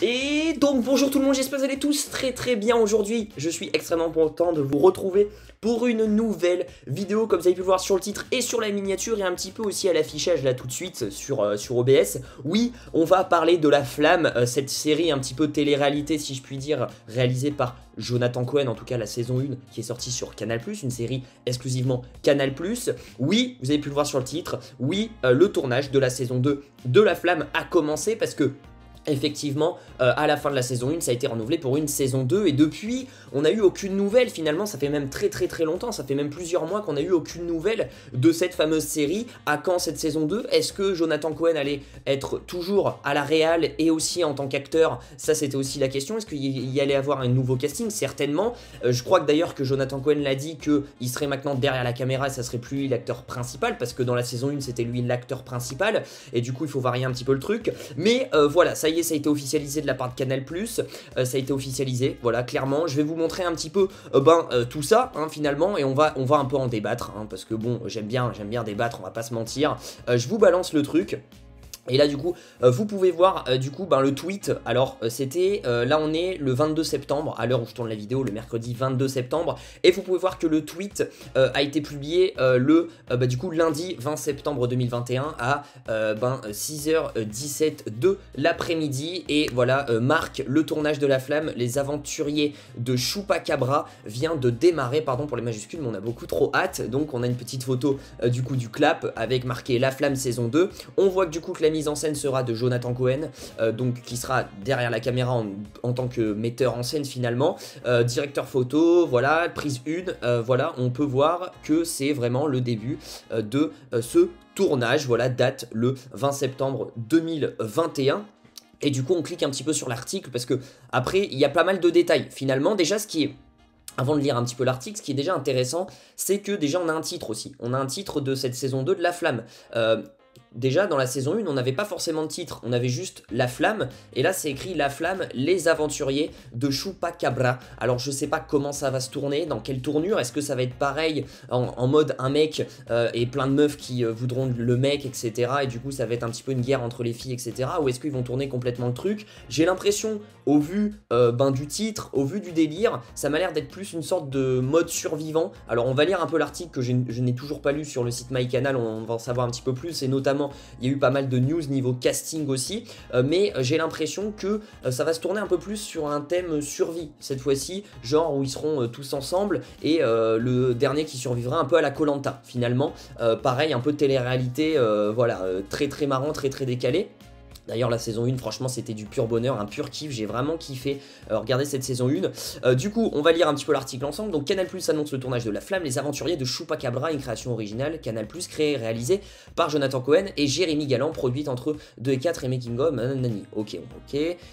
Et donc bonjour tout le monde, j'espère que vous allez tous très bien aujourd'hui. Je suis extrêmement content de vous retrouver pour une nouvelle vidéo, comme vous avez pu le voir sur le titre et sur la miniature, et un petit peu aussi à l'affichage là tout de suite sur OBS. Oui, on va parler de La Flamme, cette série un petit peu télé-réalité si je puis dire, réalisée par Jonathan Cohen, en tout cas la saison 1 qui est sortie sur Canal+, une série exclusivement Canal+. Oui, vous avez pu le voir sur le titre, oui, le tournage de la saison 2 de La Flamme a commencé parce que effectivement, à la fin de la saison 1, ça a été renouvelé pour une saison 2 et depuis, on n'a eu aucune nouvelle finalement, ça fait même très longtemps, ça fait même plusieurs mois qu'on n'a eu aucune nouvelle de cette fameuse série. À quand cette saison 2? Est-ce que Jonathan Cohen allait être toujours à la réal et aussi en tant qu'acteur? Ça c'était aussi la question, est-ce qu'il y allait avoir un nouveau casting? Certainement, je crois que d'ailleurs que Jonathan Cohen l'a dit qu'il serait maintenant derrière la caméra et ça serait plus lui l'acteur principal, parce que dans la saison 1 c'était lui l'acteur principal et du coup il faut varier un petit peu le truc, mais voilà, ça y est, ça a été officialisé de la part de Canal+, ça a été officialisé, voilà, clairement. Je vais vous montrer un petit peu tout ça, hein, finalement, et on va un peu en débattre, hein, parce que bon, j'aime bien débattre, on va pas se mentir. Je vous balance le truc. Et là du coup, vous pouvez voir le tweet. Alors c'était, là on est le 22 septembre, à l'heure où je tourne la vidéo, le mercredi 22 septembre. Et vous pouvez voir que le tweet a été publié lundi 20 septembre 2021 à 6h17 de l'après-midi. Et voilà, marque le tournage de La Flamme, les aventuriers de Chupacabra vient de démarrer, pardon pour les majuscules mais on a beaucoup trop hâte. Donc on a une petite photo du clap avec marqué La Flamme saison 2. On voit que du coup que la mise en scène sera de Jonathan Cohen, donc qui sera derrière la caméra en tant que metteur en scène finalement, directeur photo, voilà, prise 1, voilà, on peut voir que c'est vraiment le début de ce tournage, voilà, date le 20 septembre 2021. Et du coup on clique un petit peu sur l'article parce que après il y a pas mal de détails finalement. Déjà ce qui est, avant de lire un petit peu l'article, ce qui est déjà intéressant, c'est que déjà on a un titre aussi. On a un titre de cette saison 2 de La Flamme. Déjà dans la saison 1 on n'avait pas forcément de titre, on avait juste La Flamme, et là c'est écrit La Flamme, les aventuriers de Chupacabra. Alors je sais pas comment ça va se tourner, dans quelle tournure, est-ce que ça va être pareil en mode un mec et plein de meufs qui voudront le mec, etc. Et du coup ça va être un petit peu une guerre entre les filles, etc. Ou est-ce qu'ils vont tourner complètement le truc? J'ai l'impression, au vu du titre, au vu du délire, ça m'a l'air d'être plus une sorte de mode survivant. Alors on va lire un peu l'article que je n'ai toujours pas lu sur le site MyCanal, on va en savoir un petit peu plus, et notamment il y a eu pas mal de news niveau casting aussi, mais j'ai l'impression que ça va se tourner un peu plus sur un thème survie cette fois-ci, genre où ils seront tous ensemble et le dernier qui survivra un peu à la koh finalement, pareil un peu de télé-réalité, voilà, très marrant, très décalé. D'ailleurs la saison 1 franchement c'était du pur bonheur, un pur kiff, j'ai vraiment kiffé regarder cette saison 1. Du coup on va lire un petit peu l'article ensemble. Donc Canal+ annonce le tournage de La Flamme, les aventuriers de Chupacabra, une création originale Canal+, créée et réalisée par Jonathan Cohen et Jérémy Galland, produite entre 2 et 4 et making of, ok,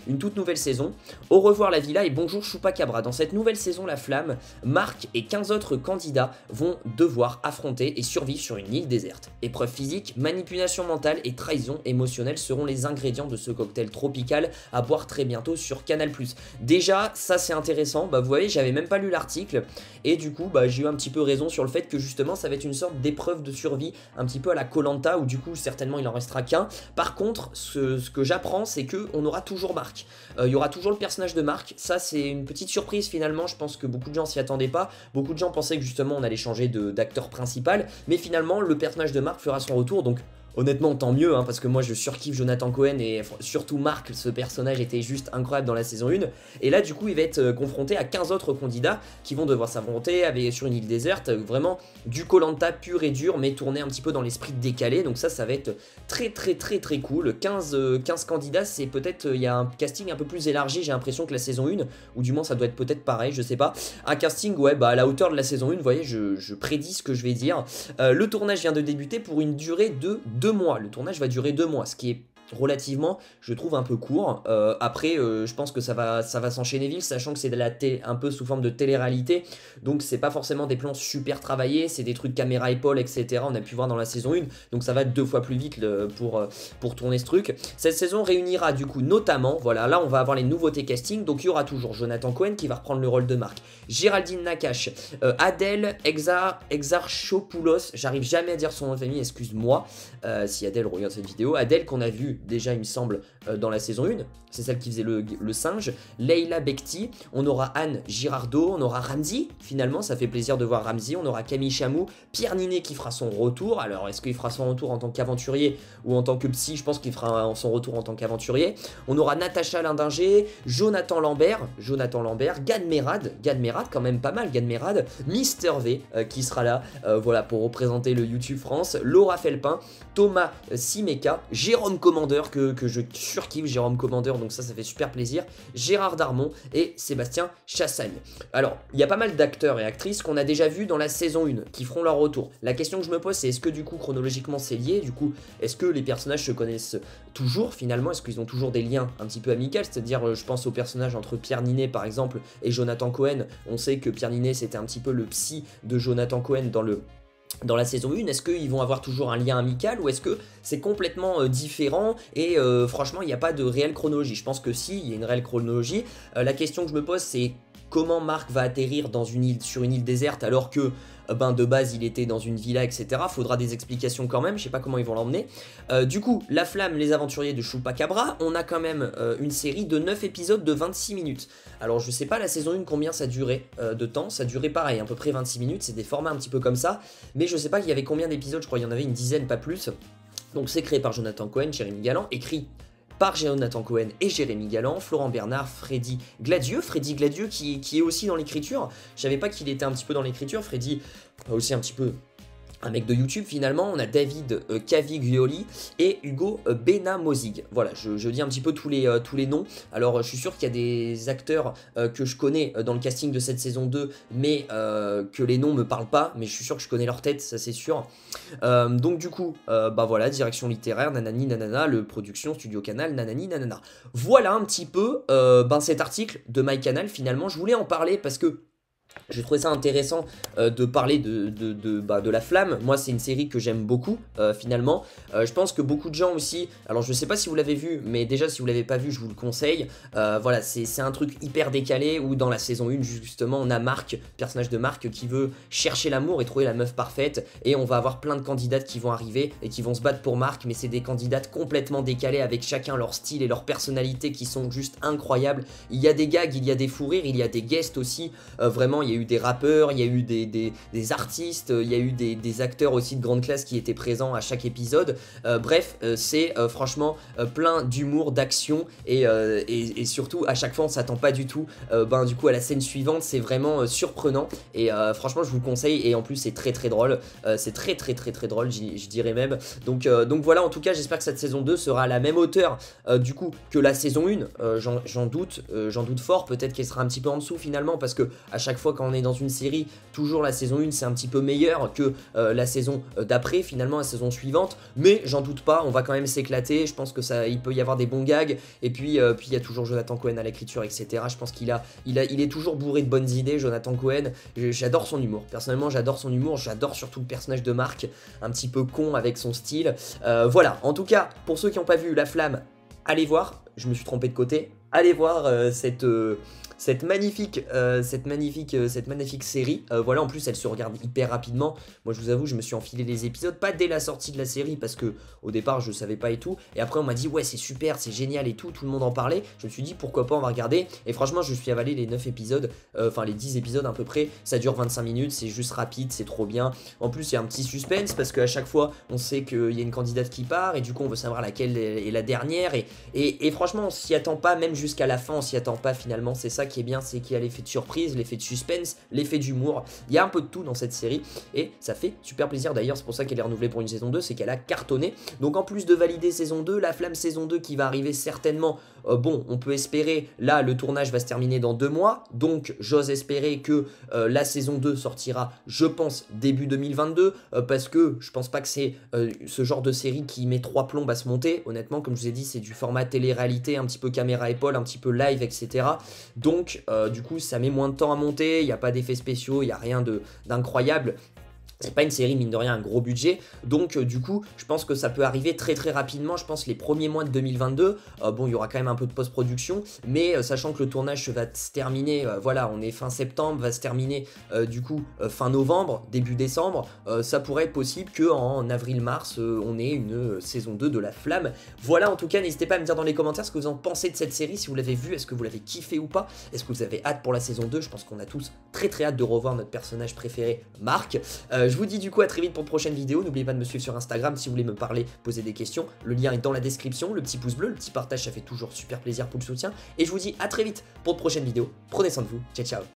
une toute nouvelle saison. Au revoir la villa et bonjour Chupacabra. Dans cette nouvelle saison La Flamme, Marc et 15 autres candidats vont devoir affronter et survivre sur une île déserte. Épreuves physiques, manipulation mentale et trahison émotionnelle seront les ingrédients de ce cocktail tropical à boire très bientôt sur Canal+. Déjà, ça c'est intéressant, vous voyez, j'avais même pas lu l'article, et du coup, j'ai eu un petit peu raison sur le fait que justement, ça va être une sorte d'épreuve de survie, un petit peu à la koh, où du coup, certainement, il en restera qu'un. Par contre, ce que j'apprends, c'est qu'on aura toujours Marc. Il y aura toujours le personnage de Marc, ça c'est une petite surprise finalement, je pense que beaucoup de gens s'y attendaient pas, beaucoup de gens pensaient que justement, on allait changer d'acteur principal, mais finalement, le personnage de Marc fera son retour, donc honnêtement tant mieux, hein, parce que moi je surkiffe Jonathan Cohen et surtout Marc, ce personnage était juste incroyable dans la saison 1. Et là du coup il va être confronté à 15 autres candidats qui vont devoir s'affronter sur une île déserte, vraiment du koh pur et dur mais tourné un petit peu dans l'esprit décalé. Donc ça va être très cool. 15 candidats, c'est peut-être, il y a un casting un peu plus élargi j'ai l'impression que la saison 1, ou du moins ça doit être peut-être pareil, je sais pas. Un casting ouais à la hauteur de la saison 1, vous voyez, je prédis ce que je vais dire. Le tournage vient de débuter pour une durée de 2 mois. Le tournage va durer 2 mois, ce qui est relativement, je trouve, un peu court. Après, je pense que ça va s'enchaîner vite, sachant que c'est de la un peu sous forme de télé-réalité, donc c'est pas forcément des plans super travaillés, c'est des trucs caméra épaule, etc. On a pu voir dans la saison 1, donc ça va être 2 fois plus vite pour tourner ce truc. Cette saison réunira du coup notamment, voilà, là on va avoir les nouveautés casting, donc il y aura toujours Jonathan Cohen qui va reprendre le rôle de Marc, Géraldine Nakache, Adèle Exarchopoulos, j'arrive jamais à dire son nom de famille, excuse-moi si Adèle regarde cette vidéo, Adèle qu'on a vu déjà il me semble dans la saison 1, c'est celle qui faisait le singe, Leila Bekti, on aura Anne Girardot, on aura Ramzy, finalement ça fait plaisir de voir Ramzy, on aura Camille Chamou, Pierre Ninet qui fera son retour, alors est-ce qu'il fera son retour en tant qu'aventurier ou en tant que psy? Je pense qu'il fera son retour en tant qu'aventurier. On aura Natacha Lindinger, Jonathan Lambert, Gad Merad quand même pas mal, Gad Merad, Mister V qui sera là, voilà, pour représenter le YouTube France, Laura Felpin, Thomas Simeka, Jérôme Commandeur que je surkiffe, Jérôme Commandeur, donc ça fait super plaisir, Gérard Darmon et Sébastien Chassagne. Alors, il y a pas mal d'acteurs et actrices qu'on a déjà vus dans la saison 1 qui feront leur retour. La question que je me pose, c'est est-ce que du coup chronologiquement c'est lié? Du coup, est-ce que les personnages se connaissent toujours finalement? Est-ce qu'ils ont toujours des liens un petit peu amicaux? C'est-à-dire, je pense aux personnages entre Pierre Ninet par exemple et Jonathan Cohen. On sait que Pierre Ninet c'était un petit peu le psy de Jonathan Cohen dans la saison 1, est-ce qu'ils vont avoir toujours un lien amical ou est-ce que c'est complètement différent et franchement il n'y a pas de réelle chronologie? Je pense que si, il y a une réelle chronologie. La question que je me pose, c'est comment Marc va atterrir sur une île déserte alors que de base il était dans une villa, etc. Faudra des explications quand même, je sais pas comment ils vont l'emmener. Du coup, La Flamme, les aventuriers de Chupacabra, on a quand même une série de 9 épisodes de 26 minutes. Alors je sais pas la saison 1 combien ça durait de temps, ça durait pareil, à peu près 26 minutes, c'est des formats un petit peu comme ça, mais je sais pas qu'il y avait combien d'épisodes, je crois qu'il y en avait une dizaine, pas plus. Donc c'est créé par Jonathan Cohen, Jérémy Galland, écrit par Jonathan Cohen et Jérémy Galland, Florent Bernard, Freddy Gladieux qui est aussi dans l'écriture. Je savais pas qu'il était un petit peu dans l'écriture, Freddy aussi un petit peu un mec de YouTube finalement. On a David Caviglioli et Hugo Benamozig. Voilà, je dis un petit peu tous les noms. Alors je suis sûr qu'il y a des acteurs que je connais dans le casting de cette saison 2, mais que les noms me parlent pas, mais je suis sûr que je connais leur tête, ça c'est sûr. Donc du coup, voilà, direction littéraire, nanani nanana, le production, studio Canal, nanani nanana. Voilà un petit peu cet article de MyCanal. Finalement, je voulais en parler parce que j'ai trouvé ça intéressant de parler de La Flamme. Moi c'est une série que j'aime beaucoup finalement. Je pense que beaucoup de gens aussi, alors je sais pas si vous l'avez vu, mais déjà si vous l'avez pas vu je vous le conseille. Voilà, c'est un truc hyper décalé où dans la saison 1 justement on a Marc, personnage de Marc qui veut chercher l'amour et trouver la meuf parfaite, et on va avoir plein de candidates qui vont arriver et qui vont se battre pour Marc, mais c'est des candidates complètement décalées avec chacun leur style et leur personnalité qui sont juste incroyables. Il y a des gags, il y a des fous rires, il y a des guests aussi, vraiment il y a eu des rappeurs, il y a eu des artistes, il y a eu des acteurs aussi de grande classe qui étaient présents à chaque épisode. Bref, c'est franchement plein d'humour, d'action et surtout à chaque fois on s'attend pas du tout du coup à la scène suivante. C'est vraiment surprenant et franchement je vous le conseille, et en plus c'est très drôle, c'est très drôle, je dirais même. Donc voilà, en tout cas j'espère que cette saison 2 sera à la même hauteur du coup que la saison 1. J'en doute fort, peut-être qu'elle sera un petit peu en dessous finalement, parce que à chaque fois quand on est dans une série, toujours la saison 1 c'est un petit peu meilleur que la saison d'après, finalement la saison suivante, mais j'en doute pas, on va quand même s'éclater. Je pense que il peut y avoir des bons gags, et puis il y a toujours Jonathan Cohen à l'écriture, etc. Je pense qu'il est toujours bourré de bonnes idées, Jonathan Cohen. J'adore son humour, personnellement j'adore son humour, j'adore surtout le personnage de Marc, un petit peu con avec son style. Voilà, en tout cas pour ceux qui n'ont pas vu La Flamme, allez voir, je me suis trompé de côté, allez voir cette magnifique série. Voilà, en plus elle se regarde hyper rapidement. Moi je vous avoue, je me suis enfilé les épisodes, pas dès la sortie de la série parce que au départ je savais pas et tout, et après on m'a dit ouais c'est super, c'est génial et tout le monde en parlait. Je me suis dit pourquoi pas, on va regarder, et franchement je suis avalé les 9 épisodes, enfin les 10 épisodes à peu près. Ça dure 25 minutes, c'est juste rapide, c'est trop bien. En plus il y a un petit suspense parce qu'à chaque fois on sait qu'il y a une candidate qui part, et du coup on veut savoir laquelle est la dernière, et franchement on s'y attend pas, même jusqu'à la fin on s'y attend pas finalement. C'est ça qui est bien, c'est qu'il y a l'effet de surprise, l'effet de suspense, l'effet d'humour. Il y a un peu de tout dans cette série et ça fait super plaisir. D'ailleurs c'est pour ça qu'elle est renouvelée pour une saison 2, c'est qu'elle a cartonné. Donc en plus de valider saison 2, La Flamme saison 2 qui va arriver certainement, bon on peut espérer, là le tournage va se terminer dans 2 mois, donc j'ose espérer que la saison 2 sortira je pense début 2022, parce que je pense pas que c'est ce genre de série qui met 3 plombes à se monter. Honnêtement comme je vous ai dit c'est du format télé-réalité, un petit peu caméra épaule, un petit peu live, etc. Donc du coup ça met moins de temps à monter, il n'y a pas d'effets spéciaux, il n'y a rien d'incroyable. c'est pas une série, mine de rien, un gros budget, donc du coup, je pense que ça peut arriver très très rapidement, je pense les premiers mois de 2022, bon, il y aura quand même un peu de post-production, mais sachant que le tournage va se terminer, voilà, on est fin septembre, va se terminer du coup fin novembre, début décembre, ça pourrait être possible qu'en avril-mars, on ait une saison 2 de La Flamme. Voilà, en tout cas, n'hésitez pas à me dire dans les commentaires ce que vous en pensez de cette série, si vous l'avez vue, est-ce que vous l'avez kiffé ou pas, est-ce que vous avez hâte pour la saison 2, je pense qu'on a tous très très hâte de revoir notre personnage préféré, Marc. Je vous dis du coup à très vite pour de prochaines vidéos. N'oubliez pas de me suivre sur Instagram si vous voulez me parler, poser des questions. Le lien est dans la description. Le petit pouce bleu, le petit partage, ça fait toujours super plaisir pour le soutien. Et je vous dis à très vite pour de prochaines vidéos. Prenez soin de vous. Ciao, ciao.